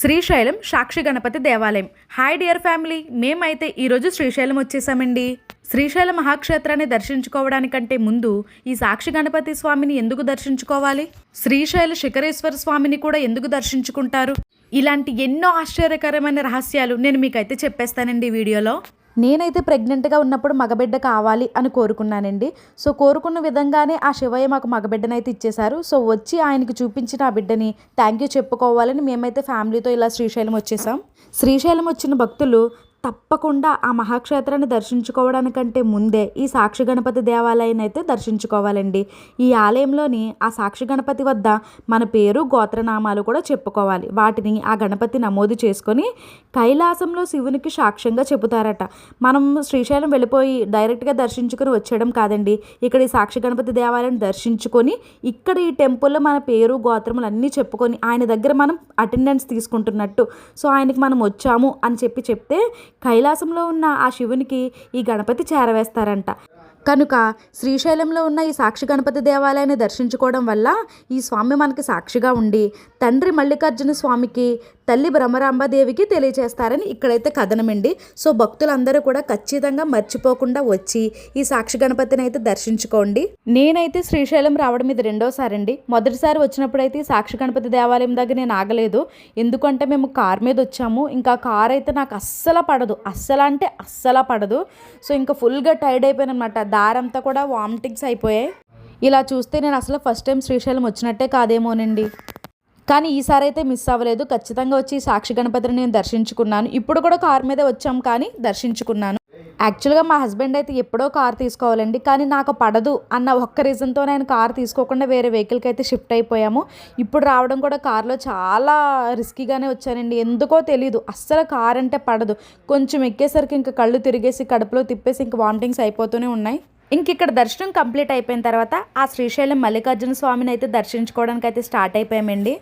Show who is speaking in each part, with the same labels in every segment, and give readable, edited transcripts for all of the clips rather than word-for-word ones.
Speaker 1: శ్రీశైలం సాక్షి గణపతి దేవాలయం. Hi dear family, మేమైతే ఈరోజు శ్రీశైలం వచ్చేసామండి. శ్రీశైల మహాక్షేత్రాన్ని దర్శించుకోవడానికంటే ముందు ఈ సాక్షి గణపతి స్వామిని ఎందుకు దర్శించుకోవాలి, శ్రీశైల శిఖరేశ్వర స్వామిని కూడా ఎందుకు దర్శించుకుంటారు, ఇలాంటి ఎన్నో ఆశ్చర్యకరమైన రహస్యాలు నేను మీకైతే చెప్పేస్తానండి ఈ వీడియోలో. నేనైతే ప్రెగ్నెంట్గా ఉన్నప్పుడు మగబిడ్డ కావాలి అని కోరుకున్నానండి. సో కోరుకున్న విధంగానే ఆ శివయ్య మాకు మగబిడ్డనైతే ఇచ్చేశారు. సో వచ్చి ఆయనకి చూపించిన ఆ బిడ్డని థ్యాంక్ యూ చెప్పుకోవాలని మేమైతే ఫ్యామిలీతో ఇలా శ్రీశైలం వచ్చేసాం. శ్రీశైలం వచ్చిన భక్తులు తప్పకుండా ఆ మహాక్షేత్రాన్ని దర్శించుకోవడానికంటే ముందే ఈ సాక్షి గణపతి దేవాలయాన్ని అయితే దర్శించుకోవాలండి. ఈ ఆలయంలోని ఆ సాక్షి గణపతి వద్ద మన పేరు గోత్రనామాలు కూడా చెప్పుకోవాలి. వాటిని ఆ గణపతి నమోదు చేసుకొని కైలాసంలో శివునికి సాక్ష్యంగా చెబుతారట. మనం శ్రీశైలం వెళ్ళిపోయి డైరెక్ట్గా దర్శించుకొని వచ్చేయడం కాదండి. ఇక్కడ ఈ సాక్షి గణపతి దేవాలయాన్ని దర్శించుకొని ఇక్కడ ఈ టెంపుల్లో మన పేరు గోత్రములు అన్నీ చెప్పుకొని ఆయన దగ్గర మనం అటెండెన్స్ తీసుకుంటున్నట్టు, సో ఆయనకి మనం వచ్చాము అని చెప్తే కైలాసంలో ఉన్న ఆ శివునికి ఈ గణపతి చేరవేస్తారంట. కనుక శ్రీశైలంలో ఉన్న ఈ సాక్షి గణపతి దేవాలయాన్ని దర్శించుకోవడం వల్ల ఈ స్వామి మనకి సాక్షిగా ఉండి తండ్రి మల్లికార్జున స్వామికి తల్లి బ్రహ్మరాంబదేవికి తెలియజేస్తారని ఇక్కడైతే కథనమండి. సో భక్తులందరూ కూడా ఖచ్చితంగా మర్చిపోకుండా వచ్చి ఈ సాక్షి గణపతిని అయితే దర్శించుకోండి. నేనైతే శ్రీశైలం రావడం ఇది రెండోసారి అండి. మొదటిసారి వచ్చినప్పుడైతే ఈ సాక్షి గణపతి దేవాలయం దగ్గర నేను ఆగలేదు. ఎందుకంటే మేము కార్ మీద వచ్చాము. ఇంకా కార్ అయితే నాకు అస్సలు పడదు. సో ఇంకా ఫుల్గా టైర్డ్ అయిపోయాను అనమాట. దారంతా కూడా వామిటింగ్స్ అయిపోయాయి. ఇలా చూస్తే నేను అసలు ఫస్ట్ టైం శ్రీశైలం వచ్చినట్టే కాదేమోనండి. కానీ ఈసారి అయితే మిస్ అవ్వలేదు. ఖచ్చితంగా వచ్చి సాక్షి గణపతిని నేను దర్శించుకున్నాను. ఇప్పుడు కూడా కార్ మీద వచ్చాం కానీ దర్శించుకున్నాను. యాక్చువల్గా మా హస్బెండ్ అయితే ఎప్పుడో కార్ తీసుకోవాలండి, కానీ నాకు పడదు అన్న ఒక్క రీజన్తో నేను కార్ తీసుకోకుండా వేరే వెహికల్కి అయితే షిఫ్ట్ అయిపోయాము. ఇప్పుడు రావడం కూడా కార్లో చాలా రిస్కీగానే వచ్చానండి. ఎందుకో తెలీదు, అస్సలు కార్ అంటే పడదు. కొంచెం ఎక్కేసరికి ఇంకా కళ్ళు తిరిగేసి కడుపులో తిప్పేసి ఇంక వామిటింగ్స్ అయిపోతూనే ఉన్నాయి. ఇంక ఇక్కడ దర్శనం కంప్లీట్ అయిపోయిన తర్వాత ఆ శ్రీశైలం మల్లికార్జున స్వామిని అయితే దర్శించుకోవడానికి అయితే స్టార్ట్ అయిపోయామండి.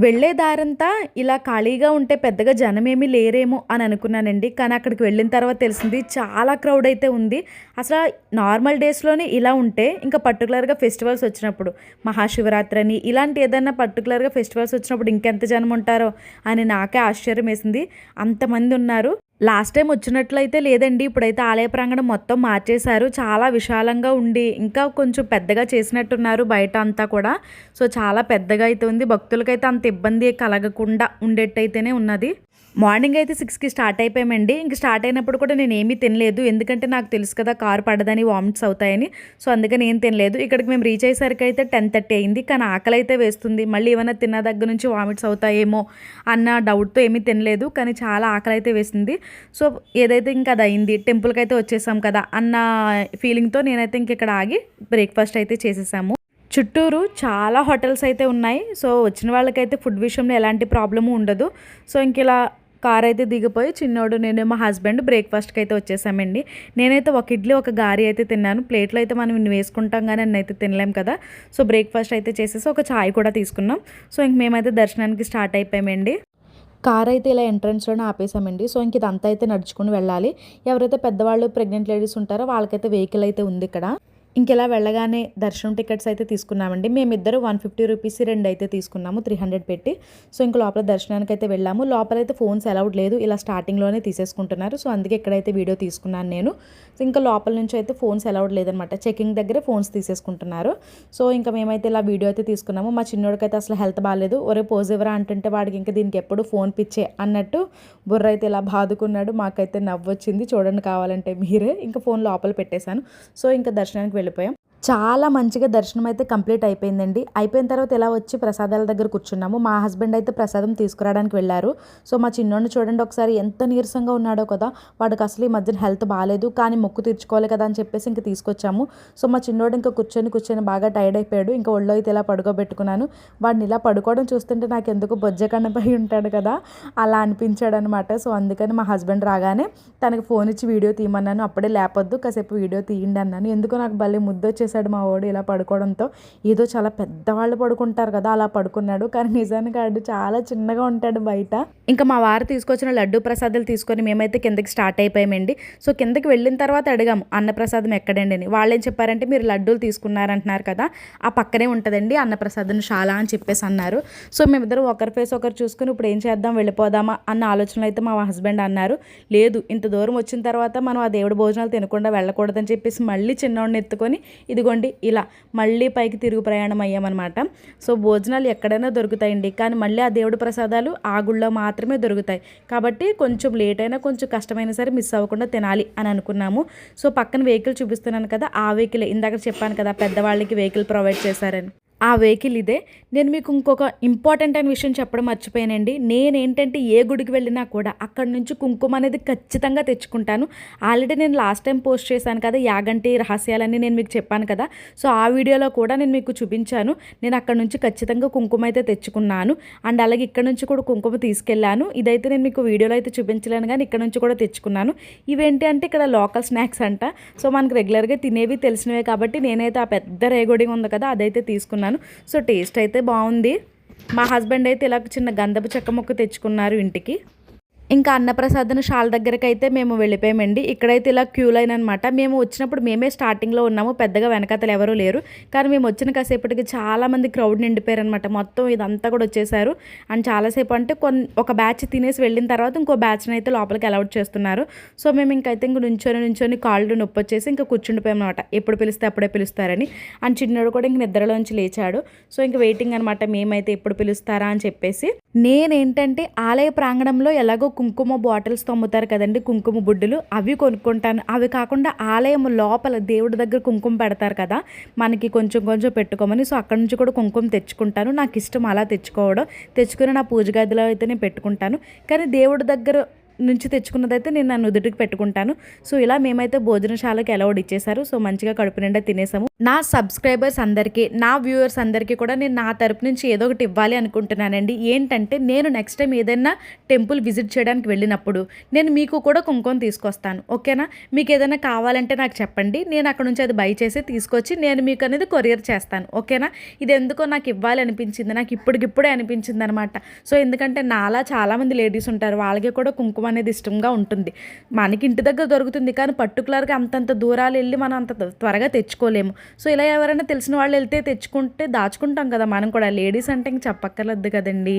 Speaker 1: వెళ్ళే దారంతా ఇలా ఖాళీగా ఉంటే పెద్దగా జనమేమీ లేరేమో అని అనుకున్నానండి. కానీ అక్కడికి వెళ్ళిన తర్వాత తెలిసింది చాలా క్రౌడ్ అయితే ఉంది. అసలు నార్మల్ డేస్లోనే ఇలా ఉంటే ఇంకా పర్టికులర్గా ఫెస్టివల్స్ వచ్చినప్పుడు, మహాశివరాత్రి అని ఇలాంటి ఏదైనా పర్టికులర్గా ఫెస్టివల్స్ వచ్చినప్పుడు ఇంకెంత జనం ఉంటారో అని నాకే ఆశ్చర్యం వేసింది. అంతమంది ఉన్నారు. లాస్ట్ టైం వచ్చినట్లయితే లేదండి. ఇప్పుడైతే ఆలయ ప్రాంగణం మొత్తం మార్చేశారు. చాలా విశాలంగా ఉండి ఇంకా కొంచెం పెద్దగా చేసినట్టున్నారు బయట అంతా కూడా. సో చాలా పెద్దగా అయితే ఉంది. భక్తులకైతే అంత ఇబ్బంది కలగకుండా ఉండేట్టయితేనే ఉన్నది. మార్నింగ్ అయితే 6కి స్టార్ట్ అయిపోయామండి. ఇంక స్టార్ట్ అయినప్పుడు కూడా నేను ఏమీ తినలేదు. ఎందుకంటే నాకు తెలుసు కదా కారు పడదని, వామిట్స్ అవుతాయని. సో అందుకని ఏం తినలేదు. ఇక్కడికి మేము రీచ్ అయ్యేసరికి అయితే 10:30 అయింది. కానీ ఆకలి అయితే వేస్తుంది. మళ్ళీ ఏమైనా తిన్న దగ్గర నుంచి వామిట్స్ అవుతాయేమో అన్న డౌట్తో ఏమీ తినలేదు. కానీ చాలా ఆకలి అయితే వేసింది. సో ఏదైతే ఇంకా అది అయింది, టెంపుల్కి అయితే వచ్చేసాం కదా అన్న ఫీలింగ్తో నేనైతే ఇంక ఇక్కడ ఆగి బ్రేక్ఫాస్ట్ అయితే చేసేసాము. చుట్టూరు చాలా హోటల్స్ అయితే ఉన్నాయి. సో వచ్చిన వాళ్ళకైతే ఫుడ్ విషయంలో ఎలాంటి ప్రాబ్లము ఉండదు. సో ఇంక ఇలా కార్ అయితే దిగిపోయి చిన్నోడు, నేను, మా హస్బెండ్ బ్రేక్ఫాస్ట్కి అయితే వచ్చేసామండి. నేనైతే ఒక ఇడ్లీ ఒక గారి అయితే తిన్నాను. ప్లేట్లో అయితే మనం ఇన్ని వేసుకుంటాం కానీ అన్నీ అయితే తినలేం కదా. సో బ్రేక్ఫాస్ట్ అయితే చేసేసి ఒక ఛాయ్ కూడా తీసుకున్నాం. సో ఇంక మేమైతే దర్శనానికి స్టార్ట్ అయిపోయామండి. కార్ అయితే ఇలా ఎంట్రన్స్లోనే ఆపేసామండి. సో ఇంక ఇదంతా అయితే నడుచుకుని వెళ్ళాలి. ఎవరైతే పెద్దవాళ్ళు ప్రెగ్నెంట్ లేడీస్ ఉంటారో వాళ్ళకైతే వెహికల్ అయితే ఉంది ఇక్కడ. ఇంకెలా వెళ్ళగానే దర్శనం టికెట్స్ అయితే తీసుకున్నామండి. మేమిద్దరు 150 రూపీస్ 2 అయితే తీసుకున్నాము, 300 పెట్టి. సో ఇంక లోపల దర్శనానికి అయితే వెళ్ళాము. లోపలైతే ఫోన్స్ అలౌడ్ లేదు, ఇలా స్టార్టింగ్లోనే తీసేసుకుంటున్నారు. సో అందుకే ఇక్కడైతే వీడియో తీసుకున్నాను నేను. సో ఇంకా లోపల నుంచి అయితే ఫోన్స్ అలౌడ్ లేదనమాట. చెకింగ్ దగ్గరే ఫోన్స్ తీసేసుకుంటున్నారు. సో ఇంకా మేమైతే ఇలా వీడియో అయితే తీసుకున్నాము. మా చిన్నోడికైతే అసలు హెల్త్ బాగాలేదు. ఒరే పోజ్ ఎవరా అంటుంటే వాడికి ఇంకా దీనికి ఎప్పుడు ఫోన్ పిచ్చే అన్నట్టు బుర్ర అయితే ఇలా బాదుకున్నాడు. మాకైతే నవ్వొచ్చింది. చూడండి కావాలంటే మీరే. ఇంకా ఫోన్ లోపల పెట్టేశాను. సో ఇంకా దర్శనానికి వెళ్ళిపోయాం. చాలా మంచిగా దర్శనం అయితే కంప్లీట్ అయిపోయిందండి. అయిపోయిన తర్వాత ఇలా వచ్చి ప్రసాదాల దగ్గర కూర్చున్నాము. మా హస్బెండ్ అయితే ప్రసాదం తీసుకురావడానికి వెళ్ళారు. సో మా చిన్నోడిని చూడండి ఒకసారి, ఎంత నీరసంగా ఉన్నాడో కదా. వాడికి అసలు ఈ మధ్యన హెల్త్ బాగాలేదు, కానీ మొక్కు తీర్చుకోవాలి కదా అని చెప్పేసి ఇంకా తీసుకొచ్చాము. సో మా చిన్నోడు ఇంకా కూర్చొని బాగా టైర్డ్ అయిపోయాడు. ఇంకా ఒళ్ళో అయితే ఇలా పడుకోబెట్టుకున్నాను. వాడిని ఇలా పడుకోవడం చూస్తుంటే నాకు ఎందుకు బొజ్జకన్నపై ఉంటాడు కదా అలా అనిపించాడు అనమాట. సో అందుకని మా హస్బెండ్ రాగానే తనకి ఫోన్ ఇచ్చి వీడియో తీయమన్నాను. అప్పుడే లేపొద్దు, కాసేపు వీడియో తీయండి అన్నాను. ఎందుకో నాకు భలే ముద్దు వచ్చేసి చేశాడు మా వాడు ఇలా పడుకోవడంతో. ఏదో చాలా పెద్దవాళ్ళు పడుకుంటారు కదా అలా పడుకున్నాడు. కానీ నిజానికి ఆడు చాలా చిన్నగా ఉంటాడు బయట. ఇంకా మా వారు తీసుకొచ్చిన లడ్డు ప్రసాదాలు తీసుకొని మేమైతే కిందకి స్టార్ట్ అయిపోయామండి. సో కిందకి వెళ్ళిన తర్వాత అడిగాము అన్నప్రసాదం ఎక్కడండి అని. వాళ్ళు ఏం చెప్పారంటే మీరు లడ్డూలు తీసుకున్నారంటున్నారు కదా ఆ పక్కనే ఉంటుందండి అన్నప్రసాదం శాల అని చెప్పేసి అన్నారు. సో మేమిద్దరు ఒకరి ఫేస్ ఒకరు చూసుకుని ఇప్పుడు ఏం చేద్దాం వెళ్ళిపోదామా అన్న ఆలోచనలో అయితే మా హస్బెండ్ అన్నారు. లేదు ఇంత దూరం వచ్చిన తర్వాత మనం ఆ దేవుడి భోజనాలు తినకుండా వెళ్ళకూడదని చెప్పేసి మళ్ళీ చిన్నోడిని ఎత్తుకొని ఇదిగోండి ఇలా మళ్ళీ పైకి తిరుగు ప్రయాణం అయ్యామన్నమాట. సో భోజనాలు ఎక్కడైనా దొరుకుతాయండి, కానీ మళ్ళీ ఆ దేవుడి ప్రసాదాలు ఆ గుళ్ళో మాత్రమే దొరుకుతాయి. కాబట్టి కొంచెం లేట్ అయినా కొంచెం కష్టమైనా సరే మిస్ అవ్వకుండా తినాలి అని అనుకున్నాము. సో పక్కన వెహికల్ చూపిస్తున్నాను కదా ఆ వెహికల్ ఇందాక చెప్పాను కదా పెద్దవాళ్ళకి వెహికల్ ప్రొవైడ్ చేశారని, ఆ వెహికల్ ఇదే. నేను మీకు ఇంకొక ఇంపార్టెంట్ అయిన విషయం చెప్పడం మర్చిపోయానండి. నేనేంటంటే ఏ గుడికి వెళ్ళినా కూడా అక్కడి నుంచి కుంకుమ అనేది ఖచ్చితంగా తెచ్చుకుంటాను. ఆల్రెడీ నేను లాస్ట్ టైం పోస్ట్ చేశాను కదా యాగంటి రహస్యాలన్నీ నేను మీకు చెప్పాను కదా. సో ఆ వీడియోలో కూడా నేను మీకు చూపించాను. నేను అక్కడ నుంచి ఖచ్చితంగా కుంకుమ అయితే తెచ్చుకున్నాను. అండ్ అలాగే ఇక్కడ నుంచి కూడా కుంకుమ తీసుకెళ్ళాను. ఇదైతే నేను మీకు వీడియోలో అయితే చూపించలేను కానీ ఇక్కడ నుంచి కూడా తెచ్చుకున్నాను. ఇవేంటి అంటే ఇక్కడ లోకల్ స్నాక్స్ అంట. సో మనకు రెగ్యులర్గా తినేవి తెలిసినవే కాబట్టి నేనైతే ఆ పెద్ద రేగొడి ఉంది కదా అదైతే తీసుకున్నాను. సో టేస్ట్ అయితే బాగుంది. మా హస్బెండ్ అయితే ఇలా చిన్న గంధపు చెక్క ముక్క తెచ్చుకున్నారు ఇంటికి. ఇంకా అన్నప్రసాదన శాల దగ్గరికి అయితే మేము వెళ్ళిపోయామండి. ఇక్కడైతే ఇలా క్యూ లైన్ అనమాట. మేము వచ్చినప్పుడు మేమే స్టార్టింగ్లో ఉన్నాము, పెద్దగా వెనకాతలు ఎవరూ లేరు. కానీ మేము వచ్చిన కాసేపటికి చాలామంది క్రౌడ్ నిండిపోయారు అనమాట. మొత్తం ఇదంతా కూడా వచ్చేసారు. అండ్ చాలాసేపు అంటే ఒక బ్యాచ్ తినేసి వెళ్ళిన తర్వాత ఇంకో బ్యాచ్ని అయితే లోపలికి అలౌట్ చేస్తున్నారు. సో మేము ఇంకైతే ఇంక నుంచొని కాళ్ళు నొప్పి వచ్చేసి ఇంకా కూర్చుండిపోయాం అనమాట. ఎప్పుడు పిలిస్తే అప్పుడే పిలుస్తారని. అండ్ చిన్నోడు కూడా ఇంక నిద్రలోంచి లేచాడు. సో ఇంక వెయిటింగ్ అనమాట మేమైతే ఎప్పుడు పిలుస్తారా అని చెప్పేసి. నేనేంటంటే ఆలయ ప్రాంగణంలో ఎలాగో కుంకుమ బాటిల్స్ అమ్ముతారు కదండి, కుంకుమ బుడ్డులు, అవి కొనుక్కుంటాను. అవి కాకుండా ఆలయం లోపల దేవుడి దగ్గర కుంకుమ పెడతారు కదా మనకి కొంచెం కొంచెం పెట్టుకోమని. సో అక్కడ నుంచి కూడా కుంకుమ తెచ్చుకుంటాను. నాకు ఇష్టం అలా తెచ్చుకోవడం. తెచ్చుకుని నా పూజ గదిలో అయితే నేను పెట్టుకుంటాను. కానీ దేవుడి దగ్గర నుంచి తెచ్చుకున్నదైతే నేను నా నుదుటికి పెట్టుకుంటాను. సో ఇలా మేమైతే భోజనశాలకి అలౌడ్ ఇచ్చేసారు. సో మంచిగా కడుపు నిండా తినేసాము. నా సబ్స్క్రైబర్స్ అందరికీ, నా వ్యూవర్స్ అందరికీ కూడా నేను నా తరపు నుంచి ఏదో ఒకటి ఇవ్వాలి అనుకుంటున్నానండి. ఏంటంటే నేను నెక్స్ట్ టైం ఏదైనా టెంపుల్ విజిట్ చేయడానికి వెళ్ళినప్పుడు నేను మీకు కూడా కుంకుమ తీసుకొస్తాను. ఓకేనా? మీకు ఏదైనా కావాలంటే నాకు చెప్పండి. నేను అక్కడ నుంచి అది బై చేసి తీసుకొచ్చి నేను మీకు అనేది కొరియర్ చేస్తాను. ఓకేనా? ఇది ఎందుకో నాకు ఇవ్వాలి అనిపించింది, నాకు ఇప్పటికిప్పుడే అనిపించింది అనమాట. సో ఎందుకంటే నాలా చాలామంది లేడీస్ ఉంటారు, వాళ్ళకి కూడా కుంకుమ అనేది ఇష్టంగా ఉంటుంది. మనకి ఇంటి దగ్గర దొరుకుతుంది కానీ పర్టికులర్గా అంతంత దూరాలు వెళ్ళి మనం అంత త్వరగా తెచ్చుకోలేము. సో ఇలా ఎవరైనా తెలిసిన వాళ్ళు వెళ్తే తెచ్చుకుంటే దాచుకుంటాం కదా మనం కూడా. లేడీస్ అంటే ఇంక చెప్పక్కర్లేదు కదండి,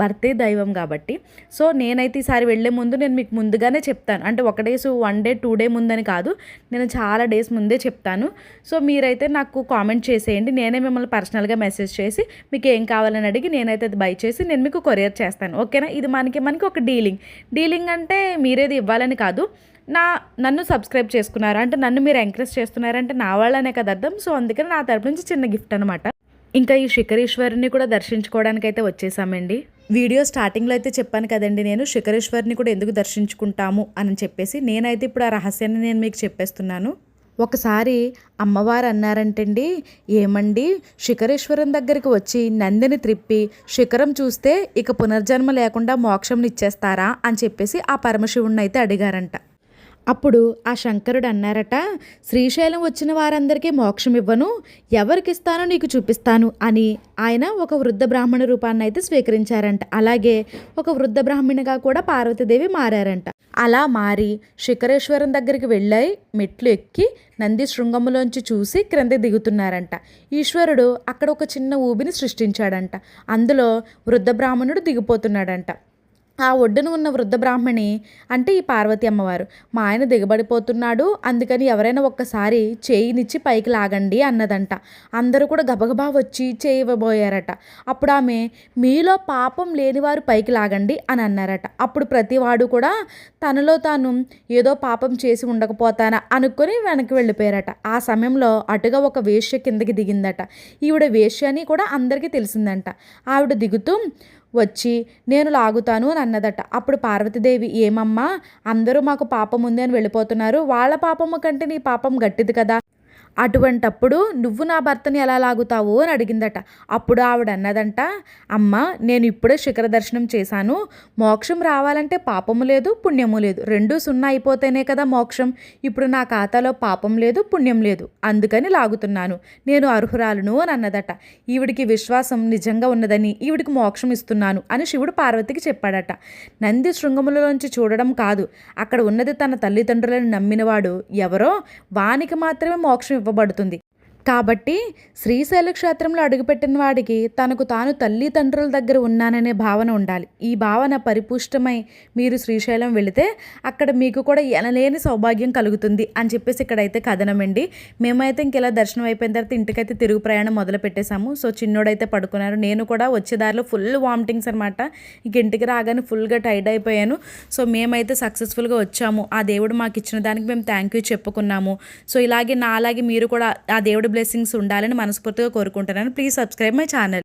Speaker 1: భర్తే దైవం కాబట్టి. సో నేనైతే ఈసారి వెళ్ళే ముందు నేను మీకు ముందుగానే చెప్తాను. అంటే 1 డే 1 డే 2 డే ముందని కాదు, నేను చాలా డేస్ ముందే చెప్తాను. సో మీరైతే నాకు కామెంట్ చేసేయండి. నేనే మిమ్మల్ని పర్సనల్గా మెసేజ్ చేసి మీకు ఏం కావాలని అడిగి నేనైతే అది బై చేసి నేను మీకు కొరియర్ చేస్తాను. ఓకేనా? ఇది మనకి ఒక డీలింగ్ అంటే మీరేది ఇవ్వాలని కాదు, నన్ను సబ్స్క్రైబ్ చేసుకున్నారు అంటే నన్ను మీరు ఎంకరేజ్ చేస్తున్నారంటే నా వాళ్ళనే కదా అర్థం. సో అందుకని నా తరపు నుంచి చిన్న గిఫ్ట్ అనమాట. ఇంకా ఈ శిఖరేశ్వరిని కూడా దర్శించుకోవడానికి అయితే వచ్చేసామండి. వీడియో స్టార్టింగ్లో అయితే చెప్పాను కదండి నేను శిఖరేశ్వరిని కూడా ఎందుకు దర్శించుకుంటాము అని చెప్పేసి. నేనైతే ఇప్పుడు ఆ రహస్యాన్ని నేను మీకు చెప్పేస్తున్నాను. ఒకసారి అమ్మవారు అన్నారంటండి, ఏమండి శిఖరేశ్వరం దగ్గరికి వచ్చి నందిని త్రిప్పి శిఖరం చూస్తే ఇక పునర్జన్మ లేకుండా మోక్షంని ఇచ్చేస్తారా అని చెప్పేసి ఆ పరమశివుణ్ణి అయితే అడిగారంట. అప్పుడు ఆ శంకరుడు అన్నారట, శ్రీశైలం వచ్చిన వారందరికీ మోక్షం ఇవ్వను, ఎవరికిస్తానో నీకు చూపిస్తాను అని ఆయన ఒక వృద్ధ బ్రాహ్మణ రూపాన్ని అయితే స్వీకరించారంట. అలాగే ఒక వృద్ధ బ్రాహ్మణిగా కూడా పార్వతీదేవి మారారంట. అలా మారి శిఖరేశ్వరం దగ్గరికి వెళ్ళి మెట్లు ఎక్కి నంది శృంగములోంచి చూసి క్రింద దిగుతున్నారంట. ఈశ్వరుడు అక్కడ ఒక చిన్న ఊబిని సృష్టించాడంట. అందులో వృద్ధ బ్రాహ్మణుడు దిగిపోతున్నాడంట. ఆ ఒడ్డున ఉన్న వృద్ధ బ్రాహ్మణి అంటే ఈ పార్వతి అమ్మవారు, మా ఆయన దిగబడిపోతున్నాడు, అందుకని ఎవరైనా ఒక్కసారి చేయినిచ్చి పైకి లాగండి అన్నదంట. అందరూ కూడా గబగబా వచ్చి చేయి ఇవ్వబోయారట. అప్పుడు ఆమె, మీలో పాపం లేనివారు పైకి లాగండి అని అన్నారట. అప్పుడు ప్రతివాడు కూడా తనలో తాను ఏదో పాపం చేసి ఉండకపోతానా అనుకొని వెనక్కి వెళ్ళిపోయారట. ఆ సమయంలో అటుగా ఒక వేశ్య కిందకి దిగిందట. ఈవిడ వేశ్య అని కూడా అందరికీ తెలిసిందంట. ఆవిడ దిగుతూ వచ్చి నేను లాగుతాను అని అన్నదట. అప్పుడు పార్వతీదేవి, ఏమమ్మా అందరూ మాకు పాపం ఉంది అని వెళ్ళిపోతున్నారు, వాళ్ళ పాపము కంటే నీ పాపం గట్టిది కదా అటువంటప్పుడు నువ్వు నా భర్తని ఎలా లాగుతావు అని అడిగిందట. అప్పుడు ఆవిడ అన్నదంట, అమ్మ నేను ఇప్పుడే శిఖర దర్శనం చేశాను. మోక్షం రావాలంటే పాపము లేదు పుణ్యము లేదు, రెండూ సున్నా అయిపోతేనే కదా మోక్షం. ఇప్పుడు నా ఖాతాలో పాపం లేదు పుణ్యం లేదు, అందుకని లాగుతున్నాను, నేను అర్హురాలును అని అన్నదట. ఈవిడికి విశ్వాసం నిజంగా ఉన్నదని ఈవిడికి మోక్షం ఇస్తున్నాను అని శివుడు పార్వతికి చెప్పాడట. నంది శృంగములలోంచి చూడడం కాదు, అక్కడ ఉన్నది తన తల్లిదండ్రులను నమ్మినవాడు ఎవరో వానికి మాత్రమే మోక్షం ఇవ్వబడుతుంది. కాబట్టి శ్రీశైల క్షేత్రంలో అడుగుపెట్టిన వాడికి తనకు తాను తల్లిదండ్రుల దగ్గర ఉన్నాననే భావన ఉండాలి. ఈ భావన పరిపుష్టమై మీరు శ్రీశైలం వెళితే అక్కడ మీకు కూడా ఎనలేని సౌభాగ్యం కలుగుతుంది అని చెప్పేసి ఇక్కడైతే కథనమండి. మేమైతే ఇంక ఇలా దర్శనం అయిపోయిన తర్వాత ఇంటికైతే తిరుగు ప్రయాణం మొదలు పెట్టేశాము. సో చిన్నోడైతే పడుకున్నారు, నేను కూడా వచ్చేదారిలో ఫుల్ వామిటింగ్స్ అనమాట. ఇంక ఇంటికి రాగానే ఫుల్గా టైర్డ్ అయిపోయాను. సో మేమైతే సక్సెస్ఫుల్గా వచ్చాము. ఆ దేవుడు మాకు ఇచ్చిన దానికి మేము థ్యాంక్ యూ చెప్పుకున్నాము. సో ఇలాగే నాలాగే మీరు కూడా ఆ దేవుడు బ్లెస్సింగ్స్ ఉండాలని మనస్ఫూర్తిగా కోరుకుంటున్నాను. Please subscribe my channel.